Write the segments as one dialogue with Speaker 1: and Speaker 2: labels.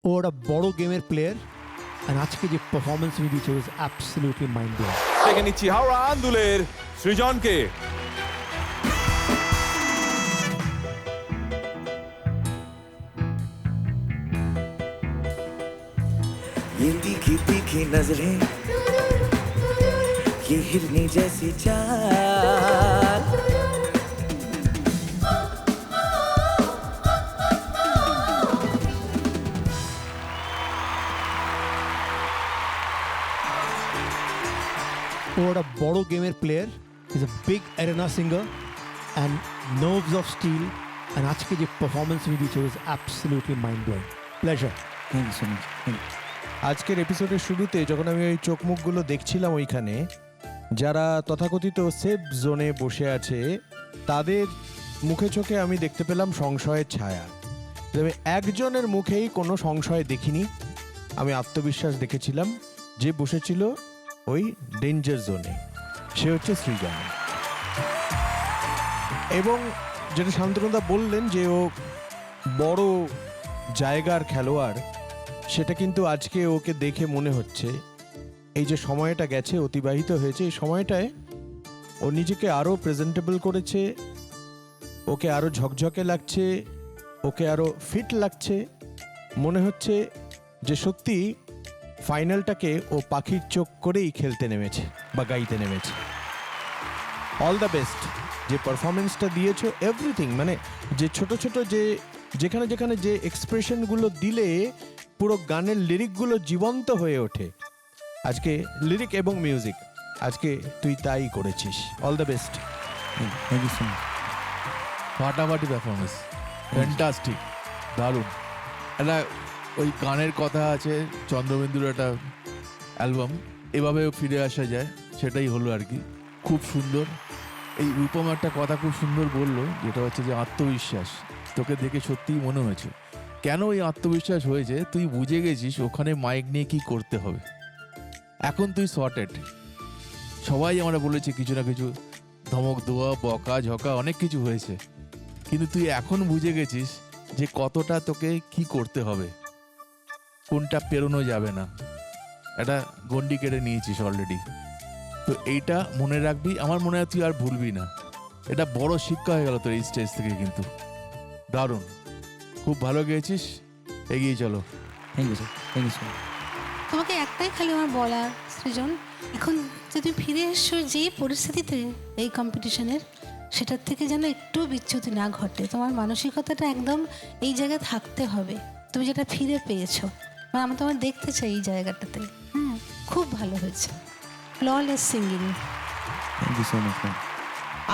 Speaker 1: ও একটা বড় গেমের প্লেয়ার আর আজকে যে পারফরমেন্স দিয়েছে ওয়াজ অ্যাবসলিউটলি মাইন্ড ব্লোয়িং।
Speaker 2: ডেকে নিচ্ছি হাওড়া আন্দুলের সৃজনকে।
Speaker 3: ये तीखी तीखी नजरें, ये हिरनी जैसी चाल,
Speaker 1: ও একটা বড় গেমের player, is a big arena singer and nerves of steel. আর আজকে যে পারফরমেন্স দিয়েছে was absolutely mind blowing. Pleasure.
Speaker 3: Thank you so much.
Speaker 4: আজকের এপিসোডের শুরুতে যখন আমি ওই চোখ মুখগুলো দেখছিলাম ওইখানে যারা তথাকথিত সেফ জোনে বসে আছে তাদের মুখে চোখে আমি দেখতে পেলাম সংশয়ের ছায়া। তবে একজনের মুখেই কোনো সংশয় দেখিনি, আমি আত্মবিশ্বাস দেখেছিলাম, যে বসেছিল ওই ডেঞ্জার জোনে, সে হচ্ছে সৃজন। এবং যেটা শান্তনুদা বললেন যে ও বড় জায়গার খেলোয়াড়, সেটা কিন্তু আজকে ওকে দেখে মনে হচ্ছে এই যে সময়টা গেছে, অতিবাহিত হয়েছে, এই সময়টায় ও নিজেকে আরও প্রেজেন্টেবল করেছে, ওকে আরও ঝকঝকে লাগছে, ওকে আরও ফিট লাগছে। মনে হচ্ছে যে সত্যি ফাইনালটাকে ও পাখির চোখ করেই খেলতে নেমেছে বা গাইতে নেমেছে। All the best. যে পারফরমেন্সটা দিয়েছো, এভরিথিং, মানে যে ছোট ছোট যে যেখানে যেখানে যে এক্সপ্রেশনগুলো দিলে পুরো গানের লিরিকগুলো জীবন্ত হয়ে ওঠে, আজকে লিরিক এবং মিউজিক আজকে তুই তাই করেছিস। All the best.
Speaker 3: Thank you so much.
Speaker 5: ফাটাফাটি পারফরমেন্স, ফ্যান্টাস্টিক, দারুণ। একটা ওই গানের কথা আছে, চন্দ্রবিন্দুর একটা অ্যালবাম, এভাবে ফিরে আসা যায়, সেটাই হলো আর কি। খুব সুন্দর। এই রূপম একটা কথা খুব সুন্দর বললো, যেটা হচ্ছে যে আত্মবিশ্বাস। তোকে দেখে সত্যিই মনে হয়েছে। কেন এই আত্মবিশ্বাস হয়েছে, তুই বুঝে গেছিস ওখানে মাইক নিয়ে কি করতে হবে। এখন তুই সর্টেড। সবাই আমরা বলেছি কিছু না কিছু ধমক দেওয়া, বকা ঝকা অনেক কিছু হয়েছে, কিন্তু তুই এখন বুঝে গেছিস যে কতটা তোকে কি করতে হবে, কোনটা পেরোনো যাবে না। একটা গন্ডি কেটে নিয়েছিস অলরেডি। তো এইটা মনে রাখবি, আমার মনে হয় তুই আর ভুলবি না। এটা বড় শিক্ষা হয়ে গেল তোর এই স্টেজ থেকে, কিন্তু দারুণ, খুব ভালো গেয়েছিস, এগিয়ে চলো।
Speaker 3: Thank you sir. Thank you so much.
Speaker 6: তোমাকে একটাই খালি আমার বলার সৃজন, এখন যে তুমি ফিরে এসছো যে পরিস্থিতিতে এই কম্পিটিশনের, সেটার থেকে যেন একটু বিচ্যুতি না ঘটে। তোমার মানসিকতাটা একদম এই জায়গায় থাকতে হবে। তুমি যেটা ফিরে পেয়েছো, মানে আমি তোমার দেখতে চাই এই জায়গাটাতে। খুব ভালো হয়েছে, flawless singing.
Speaker 3: Thank you so much ma'am.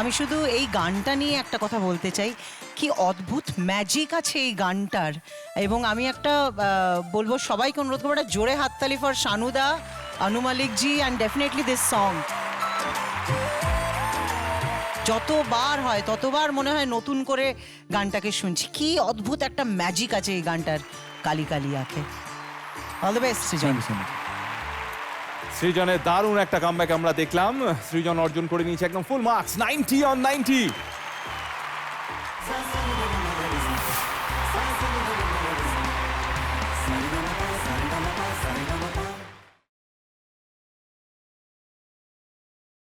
Speaker 7: আমি শুধু এই গানটা নিয়ে একটা কথা বলতে চাই, কি অদ্ভুত ম্যাজিক আছে এই গানটার। এবং আমি একটা বলবো, সবাইকে অনুরোধ করবো একটা জোরে হাততালি for শানুদা, Anu Malik G, and definitely this song. যতবার হয় ততবার মনে হয় নতুন করে গানটাকে শুনছি। কি অদ্ভুত একটা ম্যাজিক আছে এই গানটার, কালি কালি আঁখে। All the best Srijan.
Speaker 3: Thank you so much.
Speaker 2: সৃজনের দারুণ একটা কামব্যাক আমরা দেখলাম। সৃজন অর্জন করে নিয়েছে একদম ফুল মার্কস, 90 on 90।